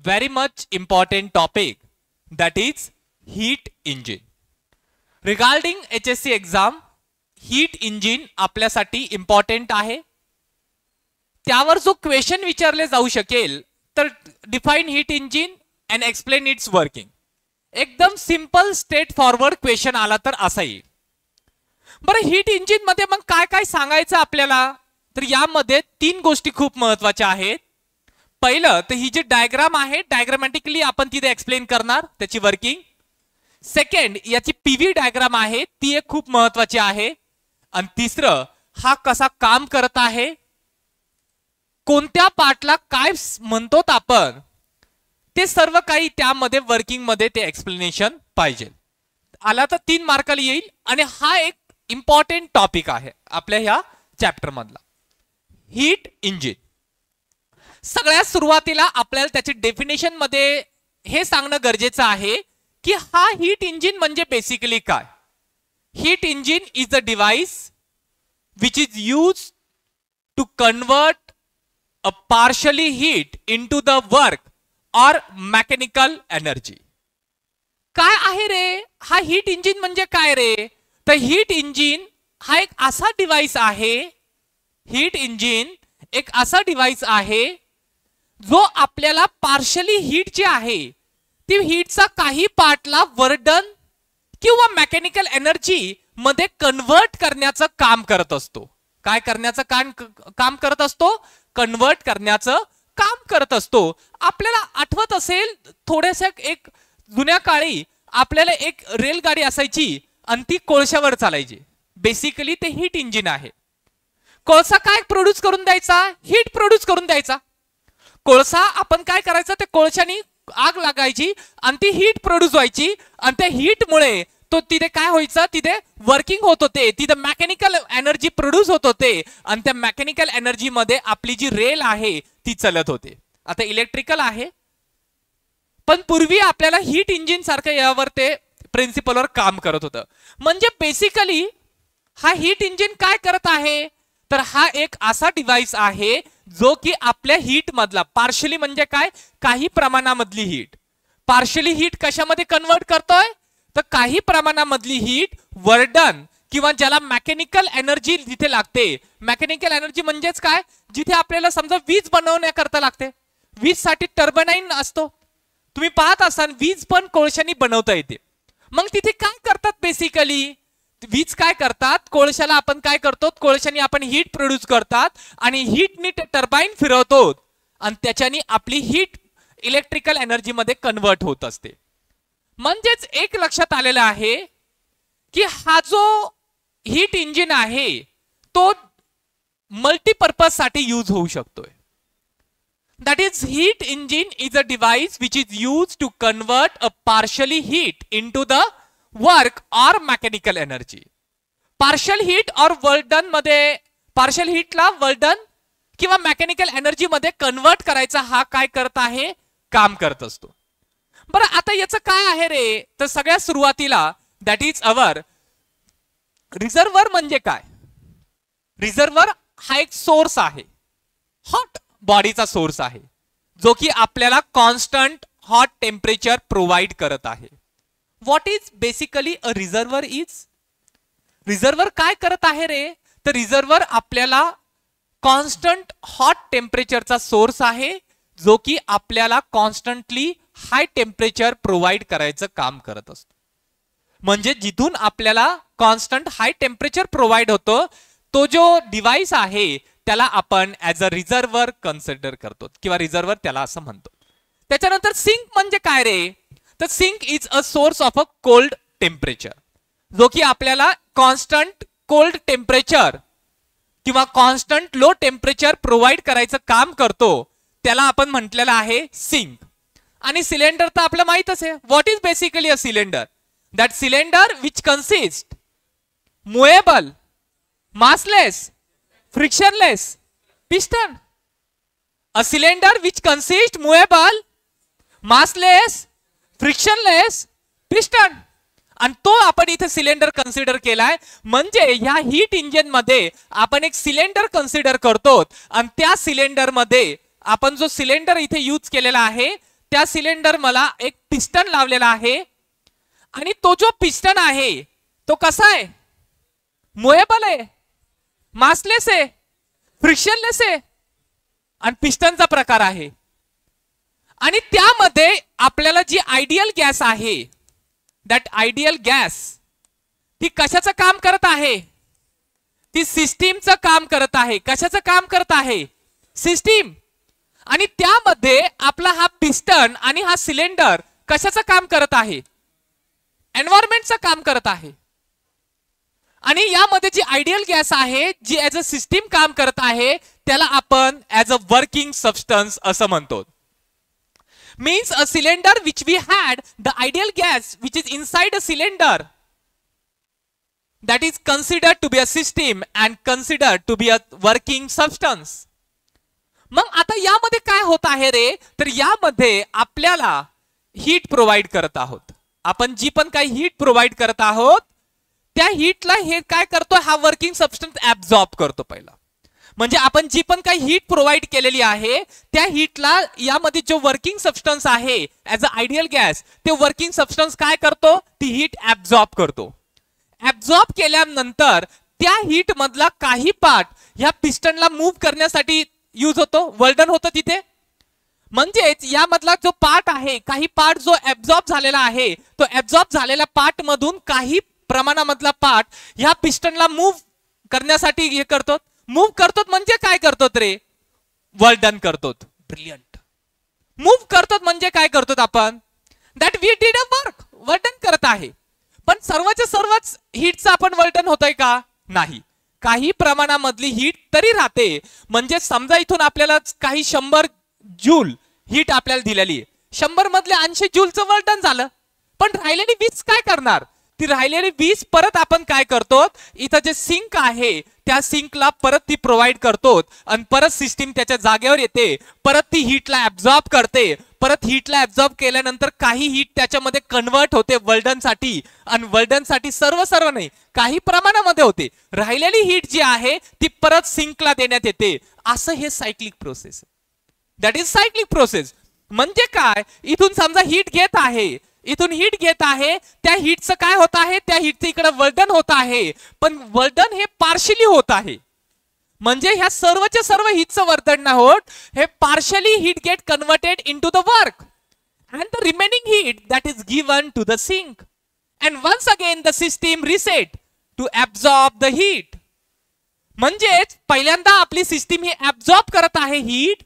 very much important topic, that is heat engine. Regarding HSC exam, heat engine आपल्यासाठी important आहे. त्यावर जो question विचारले जाऊ शकेल तर define heat engine and explain it's working. एकदम सिंपल स्ट्रेट फॉरवर्ड क्वेश्चन आला तर असा येईल. बरं, हीट इंजिन मध्ये मग काय काय सांगायचं आपल्याला, तर यामध्ये 3 गोष्टी खूप महत्वाच्या आहेत. पहिलं तर ही जी डायग्राम आहे डायग्रामॅटिकली आपण तिथे एक्सप्लेन करणार त्याची वर्किंग. सेकंड, याची पीव्ही डायग्राम आहे ती एक खूप महत्वाची आहे. आणि तिसरं, हा कसा काम करत आहे, कोणत्या पार्टला काय म्हणतो आपण, ते सर्व काही त्यामध्ये वर्किंग मध्ये ते एक्सप्लेनेशन पाहिजे. आला तर 3 मार्काला येईल. आणि हा एक इम्पॉर्टंट टॉपिक आहे आपल्या ह्या चॅप्टर मधला, हीट इंजिन. सगळ्यात सुरुवातीला आपल्याला त्याची डेफिनेशन मध्ये हे सांगणं गरजेचं आहे की हा हीट इंजिन म्हणजे बेसिकली काय. Heat engine is the device which is use to convert a partially heat into the work or mechanical energy. काय आहे रे हा हीट इंजिन म्हणजे काय रे, तर हीट इंजिन हा एक असा डिव्हाइस आहे, हीट इंजिन एक असा डिव्हाइस आहे जो आपल्याला पार्शली हीट जी आहे ती हीटचा काही पार्टला वर्डन किंवा मेकॅनिकल एनर्जी मध्ये कन्वर्ट करण्याचं काम करत असतो. काय करण्याचं काम करत असतो, कन्वर्ट करण्याचं काम करत असतो. आपल्याला आठवत असेल थोडेसे एक जुन्या काळी आपल्याला एक रेलगाडी असायची आणि ती कोळशावर चालायची. बेसिकली ते हीट इंजिन आहे. कोळसा काय प्रोड्यूस करून द्यायचा, हीट प्रोड्यूस करून द्यायचा. कोळसा आपण काय करायचं, ते कोळशानी आग लागायची आणि ती हीट प्रोड्यूस व्हायची आणि त्या हीटमुळे तो तिथे काय व्हायचं, तिथे वर्किंग होत होते, तिथे मेकॅनिकल एनर्जी प्रोड्यूस होत होते आणि त्या मेकॅनिकल एनर्जी मध्ये आपली जी रेल आहे ती चालत होते. आता इलेक्ट्रिकल आहे, पण पूर्वी आपल्याला हीट इंजिन सारखं यावर ते प्रिन्सिपलवर काम करत होतं. म्हणजे बेसिकली हा हीट इंजिन काय करत आहे, तर हा एक असा डिव्हाइस आहे जो की आपल्या हीट मधला पार्शली म्हणजे काय, काही प्रमाणामधली हीट, पार्शली हीट कशामध्ये कन्वर्ट करतोय, तर काही प्रमाणामधली हीट वर्डन किंवा ज्याला मेकॅनिकल एनर्जी जिथे लागते. मेकॅनिकल एनर्जी म्हणजेच काय, जिथे आपल्याला समजा वीज बनवण्याकरता लागते. वीज साठी टर्बाईन असतो, तुम्ही पाहत असाल वीज पण कोळशानी बनवता येते. मग तिथे काय करतात, बेसिकली वीज काय करतात, कोळशाला आपण काय करतो, कोळशाने आपण हीट प्रोड्यूस करतात आणि हीटनी टर्बाईन फिरवतो आणि त्याच्यानी आपली हीट इलेक्ट्रिकल एनर्जी मध्ये कन्वर्ट होत असते. म्हणजेच एक लक्षात आलेलं आहे की हा जो हीट इंजिन आहे तो मल्टीपर्पज साठी यूज होऊ शकतोय. That is, heat engine is a device which is used to convert a partially heat into the work or mechanical energy. Partial heat or work done मध्ये partial heat ला work done किंवा mechanical energy मध्ये convert करायचा हा काय करत आहे, काम करत असतो. बरं, आता याचं काय आहे रे, तर सगळ्यात सुरुवातीला दॅट इज अवर रिझर्व्हर. म्हणजे काय, रिझर्व्हर हा एक सोर्स आहे, हॉट बॉडीचा सोर्स आहे जो की आपल्याला कॉन्स्टंट हॉट टेम्परेचर प्रोव्हाइड करत आहे. What is basically a reservoir is, reservoir काय करत आहे रे, तर रिझर्व्हर आपल्याला कॉन्स्टंट हॉट टेम्परेचरचा सोर्स आहे जो की आपल्याला कॉन्स्टंटली हाय टेम्परेचर प्रोव्हाइड करायचं काम करत असतो. म्हणजे जिथून आपल्याला कॉन्स्टंट हाय टेम्परेचर प्रोव्हाइड होतो तो जो डिव्हाइस आहे त्याला आपण ऍज अ रिझर्व्हर कन्सिडर करतो किंवा रिझर्व्हर त्याला असं म्हणतो. त्याच्यानंतर सिंक म्हणजे काय रे, तर sink is a source of a cold temperature जो की आपल्याला कॉन्स्टंट कोल्ड टेम्परेचर किंवा कॉन्स्टंट लो टेम्परेचर प्रोव्हाइड करायचं काम करतो, त्याला आपण म्हटलेलं आहे सिंक. आणि सिलेंडर तर आपल्याला माहितच आहे. What is basically a cylinder, that cylinder which consist movable, massless, frictionless piston. A cylinder which consists movable, massless, frictionless piston. आणि तो आपण इथे सिलेंडर कन्सिडर केलाय. म्हणजे ह्या हीट इंजिन मध्ये आपण एक सिलेंडर कन्सिडर करतो आणि त्या सिलेंडर मध्ये आपण जो सिलेंडर इथे यूज केलेला आहे त्या सिलेंडर मला एक पिस्टन लावलेला आहे आणि तो जो पिस्टन आहे तो कसा आहे, मुएबल आहे, मासलेस आहे, फ्रिक्शनलेस आहे आणि पिस्टनचा प्रकार आहे. आणि त्यामध्ये आपल्याला जी आयडियल गॅस आहे, दॅट आयडियल गॅस ती कशाचं काम करत आहे, ती सिस्टीमचं काम करत आहे. कशाचं काम करत आहे, सिस्टीम. आणि त्यामध्ये आपला हा पिस्टन आणि हा सिलेंडर कशाचं काम करत आहे, एन्व्हायरमेंटचं काम करत आहे. आणि यामध्ये जी आयडियल गॅस आहे जी ऍज अ सिस्टीम काम करत आहे त्याला आपण ऍज अ वर्किंग सबस्टन्स असं म्हणतो. Means a cylinder which we had the ideal gas which is inside a cylinder that is considered to be a system and considered to be a working substance. मग आता यामध्ये काय होत आहे रे, तर यामध्ये आपल्याला हीट प्रोव्हाइड करत आहोत. आपण जी पण काही हीट प्रोव्हाइड करत आहोत त्या हीटला हे काय करतो, हा वर्किंग सबस्टन्स ऍब्झॉर्ब करतो पहिला. म्हणजे आपण जी पण काही हीट प्रोव्हाइड केलेली आहे त्या हीटला यामध्ये जो वर्किंग सबस्टन्स आहे ऍज अ आयडियल गॅस, ते वर्किंग सबस्टन्स काय करतो, ती हीट ऍब्झॉर्ब करतो. ऍब्झॉर्ब केल्यानंतर त्या हीट मधला काही पार्ट ह्या पिस्टनला मूव्ह करण्यासाठी यूज होतो, वर्डन होतं तिथे. म्हणजेच यामधला जो पार्ट आहे, काही पार्ट जो ऍब्झॉर्ब झालेला आहे, तो ऍब्झॉर्ब झालेल्या पार्ट मधून काही प्रमाणामधला पार्ट ह्या पिस्टनला मूव्ह करण्यासाठी हे करतो. मूव्ह करतो म्हणजे काय करतो रे, वर्डन करतो. ब्रिलियंट. मूव्ह करतो म्हणजे काय करतो आपण, that we did a work, वर्डन करत आहे. पण सर्वच हीटचं आपण वर्डन होतंय का, नाही. काही प्रमाणामधली हीट तरी राहते. म्हणजे समजा इथून आपल्याला काही 100 जूल हीट आपल्याला दिलेली, 100 मधले 80 जूलचं वर्डन झालं. पण राहिलेली 20 काय करणार, ती राहिलेली 20 परत आपण काय करतो, इथं जे सिंक आहे त्या सिंकला परत ती प्रोव्हाइड करतो आणि परत सिस्टीम त्याच्या जागेवर येते, परत ती हीटला ऍब्झॉर्ब करते. परत हीटला ऍब्झॉर्ब केल्यानंतर काही हीट त्याच्यामध्ये कन्वर्ट होते वर्डनसाठी, आणि वर्डनसाठी सर्व नाही, काही प्रमाणामध्ये होते. राहिलेली हीट जी आहे ती परत सिंकला देण्यात येते. असं हे cyclic process, that is cyclic process. म्हणजे काय, इथून समजा हीट घेत आहे, इथून हीट घेत आहे, त्या हीटचं काय होत आहे, त्या हीटचं इकडे वर्डन होत आहे. पण वर्डन हे पार्शियली होत आहे. म्हणजे ह्या सर्वच्या सर्व हीटचं वर्दन नाही होत, हे partially heat get converted into the work and the remaining heat that is given to the sink and once again the system reset to absorb the heat. म्हणजेच पहिल्यांदा आपली सिस्टीम ही ऍब्झॉर्ब करत आहे हीट.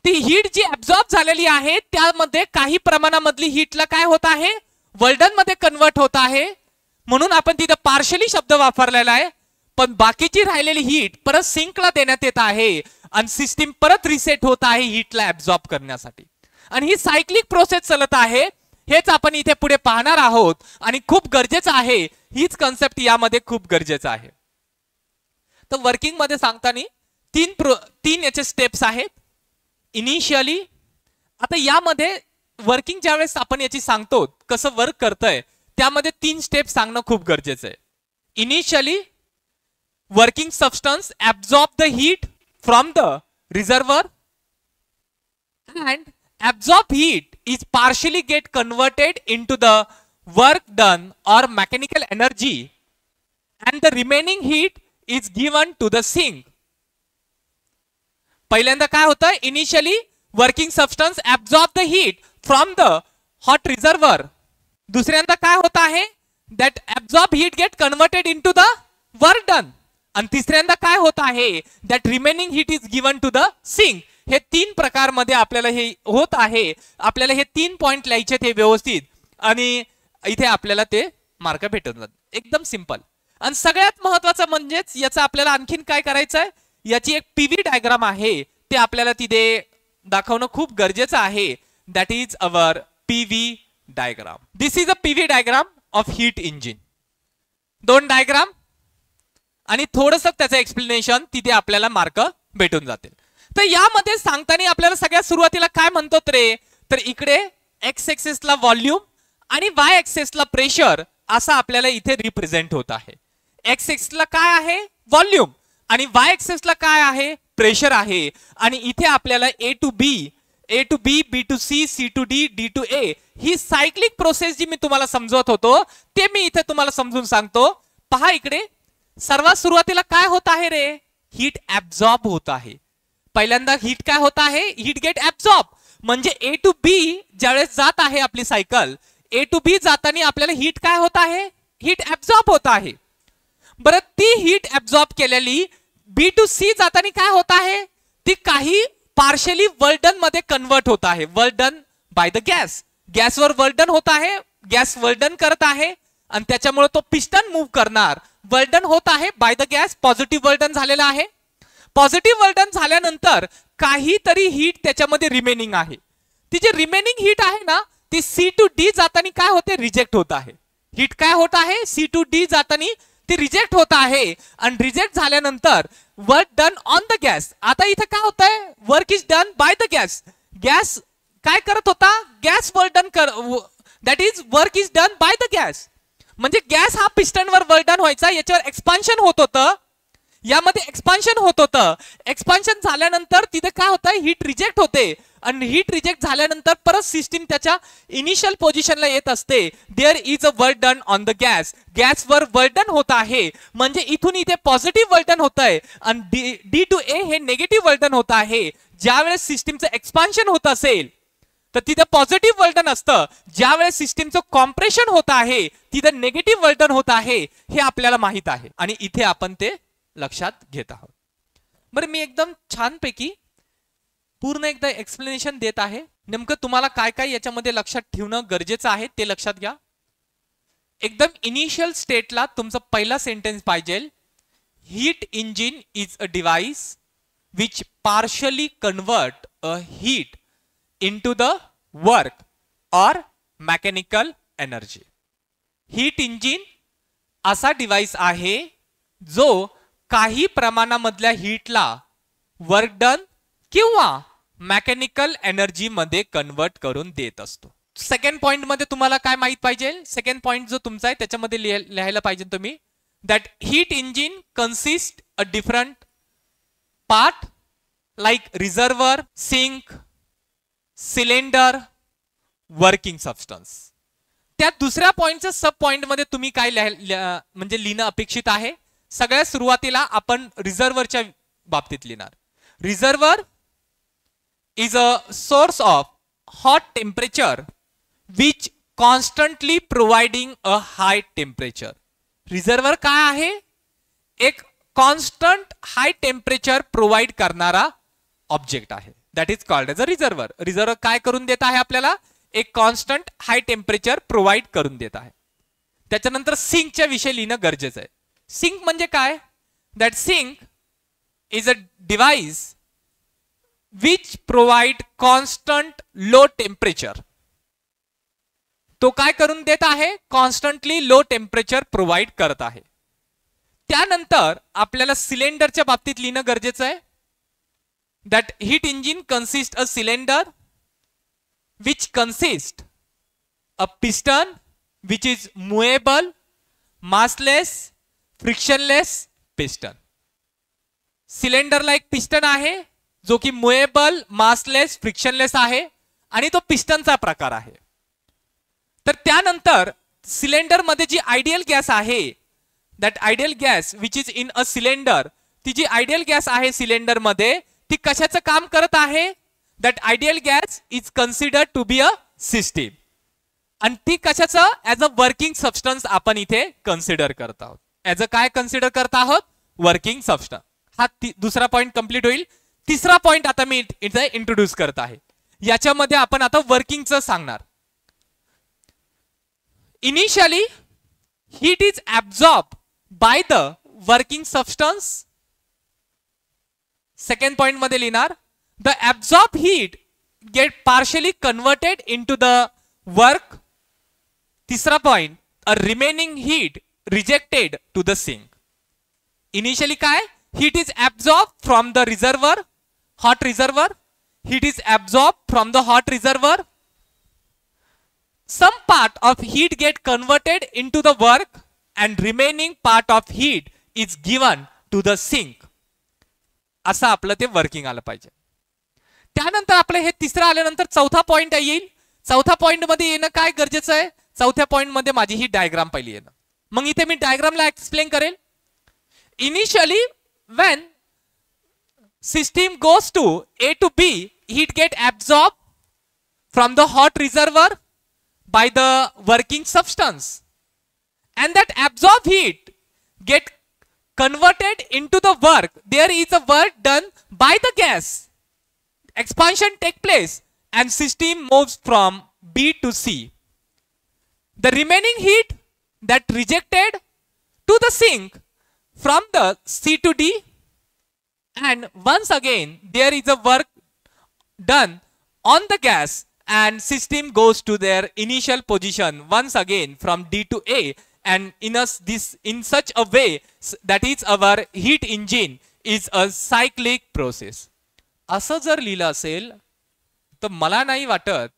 ती हीट जी absorb झालेली आहे त्यामध्ये काही प्रमाणामधली हीटला काय होत आहे, वर्डन मध्ये कन्वर्ट होत आहे. म्हणून आपण तिथे पार्शियली शब्द वापरलेला आहे. पण बाकीची राहिलेली हीट परत सिंकला देण्यात येत आहे आणि सिस्टीम परत रिसेट होत आहे हीटला ऍब्झॉर्ब करण्यासाठी. आणि ही सायक्लिक प्रोसेस चालत आहे, हेच आपण इथे पुढे पाहणार आहोत. आणि खूप गरजेचं आहे, हीच कन्सेप्ट यामध्ये खूप गरजेचं आहे. तर वर्किंग मध्ये सांगताना तीन याचे स्टेप्स आहेत. इनिशियली, आता यामध्ये वर्किंग ज्यावेळेस आपण याची सांगतो कसं वर्क करतंय त्यामध्ये 3 स्टेप सांगणं खूप गरजेचं आहे. Initially working substance absorb the heat from the reservoir and absorb heat is partially get converted into the work done or mechanical energy and the remaining heat is given to the sink. पहिल्यांदा काय होतं, initially working substance absorb the heat from the hot reservoir. दुसऱ्यांदा काय होत आहे, that absorb heat get converted into the work done. आणि तिसऱ्यांदा काय होत आहे, that remaining heat is given to the sink. हे 3 प्रकार मध्ये आपल्याला हे होत आहे. आपल्याला हे 3 पॉइंट लिहायचे ते व्यवस्थित, आणि इथे आपल्याला ते मार्क भेटतात. एकदम सिंपल. आणि सगळ्यात महत्वाचं म्हणजेच याचं आपल्याला आणखीन काय करायचं आहे, याची एक पीव्ही डायग्राम आहे ते आपल्याला तिथे दाखवणं खूप गरजेचं आहे. That is our PV diagram. This is a PV diagram of heat engine. 2 diagram आणि थोडंसं त्याचं एक्सप्लेनेशन, तिथे आपल्याला मार्क भेटून जातील. तर यामध्ये सांगताना आपल्याला सगळ्यात सुरुवातीला काय म्हणतो रे, तर इकडे एक्स एक्सेसला व्हॉल्यूम आणि वाय एक्सेसला प्रेशर असं आपल्याला इथे रिप्रेझेंट होत आहे. एक्स एक्सेसला काय आहे, व्हॉल्यूम, आणि वाय एक्सेसला काय आहे, प्रेशर आहे. आणि इथे आपल्याला A to B A to B, B to C, C to D, D to A, ही सायक्लिक प्रोसेस जी मी तुम्हाला समजवत होतो ते मी इथे तुम्हाला समजून सांगतो. पहा इकडे, सर्वात सुरुवातीला काय होत आहे रे? हीट ऍब्झॉर्ब होत आहे. पहिल्यांदा हीट काय होत आहे? Heat get absorb. म्हणजे A to B ज्यावेळेस जात आहे आपली सायकल, A to B जाताना आपल्याला हीट काय होत आहे? हीट ऍब्झॉर्ब होत आहे. बरं, ती हीट ऍब्झॉर्ब केलेली B to C जाताना काय होत आहे? ती काही पार्शली वर्क डन मध्ये कन्वर्ट होत आहे. Work done by the gas. गॅसवर वर्क डन होत आहे, गॅस वर्क डन करत आहे आणि त्याच्यामुळे तो पिस्टन मूव्ह करणार. वर्क डन होत आहे by the gas, positive work done झालेला आहे. पॉझिटिव्ह वर्क डन झाल्यानंतर काहीतरी हीट त्याच्यामध्ये रिमेनिंग आहे. ती जी रिमेनिंग हीट आहे ना, ती C to D जाताना काय होते? रिजेक्ट होत आहे. हीट काय होत आहे? C to D जाताना ती रिजेक्ट होत आहे आणि रिजेक्ट झाल्यानंतर work done on the gas. आता इथे काय होत आहे? Work is done by the gas. Gas काय करत होता? Gas work done that is work is done by the gas. म्हणजे गॅस हा पिस्टनवर वर्क डन व्हायचा, याच्यावर एक्सपान्शन होत होतं, यामध्ये एक्सपान्शन होत होतं. एक्सपान्शन झाल्यानंतर तिथे काय होतं? हीट रिजेक्ट होते आणि हीट रिजेक्ट झाल्यानंतर परत सिस्टीम त्याच्या इनिशियल पोझिशनला येत असते. There is a work done on the gas. गॅसवर वर्क डन होत आहे, म्हणजे इथून इथे पॉझिटिव्ह वर्क डन होत आहे आणि D to A हे निगेटिव्ह वर्क डन होत आहे. ज्यावेळेस सिस्टीमचं एक्सपान्शन होत असेल तर तिथे पॉझिटिव्ह वर्क डन असतं. ज्यावेळेस सिस्टीमचं कॉम्प्रेशन होत आहे तिथे निगेटिव्ह वर्क डन होत आहे, हे आपल्याला माहित आहे आणि इथे आपण ते लक्षात घेत आहोत. बरं, मी एकदम छानपैकी पूर्ण एकदा एक्सप्लेनेशन देत आहे. नेमकं तुम्हाला काय काय याच्यामध्ये लक्षात ठेवणं गरजेचं आहे ते लक्षात घ्या. एकदम इनिशियल स्टेटला तुमचा पहिला सेंटेन्स पाहिजे, heat engine is a device which partially convert a heat into the work or mechanical energy. Heat engine असा डिव्हाइस आहे जो काही प्रमाणामधल्या हीटला वर्क डन किंवा मेकॅनिकल एनर्जी मध्ये कन्वर्ट करून देत असतो. सेकंड पॉइंट मध्ये तुम्हाला काय माहित पाहिजे? सेकंड पॉइंट जो तुमचा आहे त्याच्यामध्ये लिहायला पाहिजे तुम्ही, that heat engine consist a different part like reservoir, sink, cylinder, working substance. त्या दुसऱ्या पॉइंटच्या सब पॉइंट मध्ये तुम्ही काय म्हणजे लिहिणं अपेक्षित आहे? सगळ्यात सुरुवातीला आपण रिझर्वरच्या बाबतीत लिहिणार. Reservoir is a source of hot temperature which constantly providing a high temperature. Reservoir काय आहे? एक कॉन्स्टंट हाय टेम्परेचर प्रोव्हाइड करणारा ऑब्जेक्ट आहे. That is called as a reservoir. Reservoir काय करून देत आहे आपल्याला? एक कॉन्स्टंट हाय टेम्परेचर प्रोव्हाइड करून देत आहे. त्याच्यानंतर सिंकच्या विषयी लिहिणं गरजेचं आहे. सिंक म्हणजे काय? That sink is a device which provide constant low temperature. तो काय करून देत आहे? कॉन्स्टंटली लो टेम्परेचर प्रोव्हाइड करत आहे. त्यानंतर आपल्याला सिलेंडरच्या बाबतीत लिहिणं गरजेचं आहे. That heat engine consist a cylinder which consist a piston which is movable, massless, frictionless piston. सिलेंडरला एक पिस्टन आहे जो की मूवेबल, मासलेस, फ्रिक्शनलेस आहे आणि तो पिस्टनचा प्रकार आहे. तर त्यानंतर सिलेंडर मध्ये जी आयडियल गॅस आहे, that ideal gas which is in a cylinder, ती जी आयडियल गॅस आहे सिलेंडर मध्ये ती कशाचं काम करत आहे? That ideal gas is considered to be a system आणि ती कशाचं? ऍज अ वर्किंग सबस्टन्स आपण इथे कन्सिडर करत आहोत. ऍज अ काय कन्सिडर करत आहोत? Working substance. हा दुसरा पॉइंट कंप्लीट होईल. तिसरा पॉइंट आता मी इथे इंट्रोड्यूस करत आहे. याच्यामध्ये आपण आता वर्किंगचं सांगणार. Initially heat is absorb by the working substance. Second point मध्ये लिहिणार, the absorb heat get partially converted into the work. तिसरा point, a remaining heat rejected to the sink. Initially काय? Heat is absorb from the reservoir, hot reservoir. Heat is absorb from the hot reservoir. Some part of heat get converted into the work and remaining part of heat is given to the sink. असं आपलं ते working आलं पाहिजे. त्यानंतर आता आपलं हे तिसरं आल्यानंतर चौथा पॉइंट येईल. चौथा पॉइंट मध्ये येणं काय गरजेचं आहे? चौथ्या पॉइंट मध्ये माझी ही डायग्राम पहिली येणं. मग इथे मी डायग्रामला एक्सप्लेन करेल. Initially when system goes to A to B, heat get absorbed from the hot reservoir by the working substance, and that absorbed heat get converted into the work. There is a work done by the gas. Expansion take place and system moves from B to C. The remaining heat that rejected to the sink from the C to D, and once again there is a work done on the gas and system goes to their initial position once again from D to A, and in such a way that is our heat engine is a cyclic process. असं जर लिहिलं असेल तर मला नाही वाटत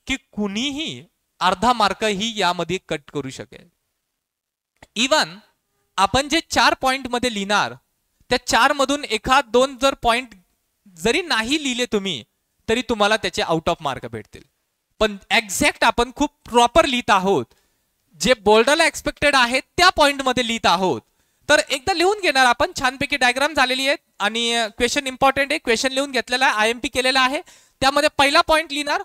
की कुणीही अर्धा मार्क ही यामध्ये कट करू शकेल. इवन आपण जे 4 पॉइंट मध्ये लिहिणार त्या 4 मधून एखाद 2 जर पॉइंट जरी नाही लिहिले तुम्ही तरी तुम्हाला त्याचे आउट ऑफ मार्क भेटतील. पण एक्झॅक्ट आपण खूप प्रॉपर लिहित आहोत, जे बोर्डरला एक्सपेक्टेड आहे त्या पॉइंट मध्ये लिहित आहोत. तर एकदा लिहून घेणार आपण. छानपैकी डायग्राम झालेली आहे आणि क्वेश्चन इम्पॉर्टंट आहे. क्वेश्चन लिहून घेतलेला आहे, IMP केलेला आहे. त्यामध्ये पहिला पॉइंट लिहिणार